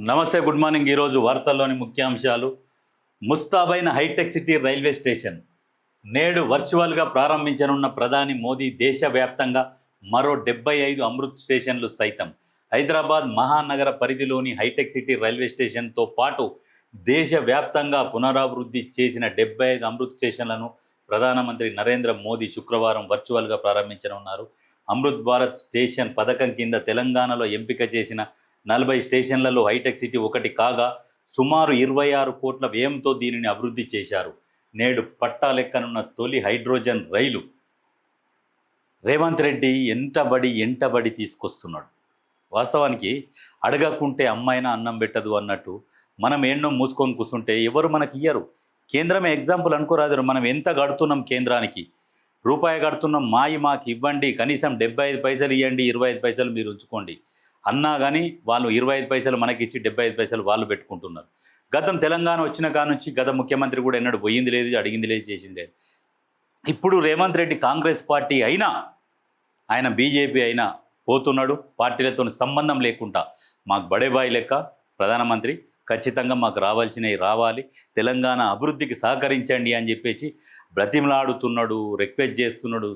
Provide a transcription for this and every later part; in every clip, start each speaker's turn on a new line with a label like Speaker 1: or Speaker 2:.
Speaker 1: నమస్తే, good morning. ఈరోజు వార్తల్లోని ముఖ్యాంశాలు. ముస్తాబైన హైటెక్ సిటీ రైల్వే స్టేషన్ నేడు వర్చువల్గా ప్రారంభించనున్న ప్రధాని మోదీ దేశవ్యాప్తంగా మరో 75 అమృత్ స్టేషన్లు సైతం. హైదరాబాద్ మహానగర పరిధిలోని హైటెక్ సిటీ రైల్వే స్టేషన్తో పాటు దేశవ్యాప్తంగా పునరాభివృద్ధి చేసిన 75 అమృత్ స్టేషన్లను ప్రధానమంత్రి నరేంద్ర మోదీ శుక్రవారం వర్చువల్గా ప్రారంభించనున్నారు. అమృత్ భారత్ స్టేషన్ పథకం కింద తెలంగాణలో ఎంపిక చేసిన 40 స్టేషన్లలో హైటెక్ సిటీ ఒకటి కాగా సుమారు 26 కోట్ల వ్యయంతో దీనిని అభివృద్ధి చేశారు. నేడు పట్టాలెక్కనున్న తొలి హైడ్రోజన్ రైలు రేవంత్ రెడ్డి ఎంటబడి తీసుకొస్తున్నాడు. వాస్తవానికి అడగకుంటే అమ్మాయినా అన్నం పెట్టదు అన్నట్టు మనం ఎన్నో మూసుకొని కూర్చుంటే ఎవరు మనకి ఇయ్యరు. కేంద్రమే ఎగ్జాంపుల్ అనుకోరాదు. మనం ఎంత కడుతున్నాం కేంద్రానికి, రూపాయి కడుతున్నాం, మాకు ఇవ్వండి, కనీసం 75 పైసలు ఇవ్వండి, 25 పైసలు మీరు ఉంచుకోండి అన్నా కానీ వాళ్ళు 25 పైసలు మనకిచ్చి 75 పైసలు వాళ్ళు పెట్టుకుంటున్నారు. గతం తెలంగాణ వచ్చిన కాడ నుంచి గత ముఖ్యమంత్రి కూడా ఎన్నడూ పోయింది లేదు, అడిగింది లేదు, చేసింది లేదు. ఇప్పుడు రేవంత్ రెడ్డి కాంగ్రెస్ పార్టీ అయినా ఆయన బీజేపీ అయినా పోతున్నాడు. పార్టీలతో సంబంధం లేకుండా మాకు బడేబాయి లెక్క ప్రధానమంత్రి ఖచ్చితంగా మాకు రావాల్సినవి రావాలి, తెలంగాణ అభివృద్ధికి సహకరించండి అని చెప్పేసి బ్రతిమలాడుతున్నాడు, రిక్వెస్ట్ చేస్తున్నాడు,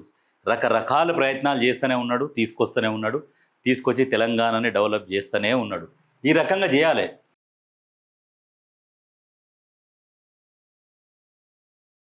Speaker 1: రకరకాల ప్రయత్నాలు చేస్తూనే ఉన్నాడు, తీసుకొస్తూనే ఉన్నాడు, తీసుకొచ్చి తెలంగాణని డెవలప్ చేస్తూనే ఉన్నాడు. ఈ రకంగా చేయాలి.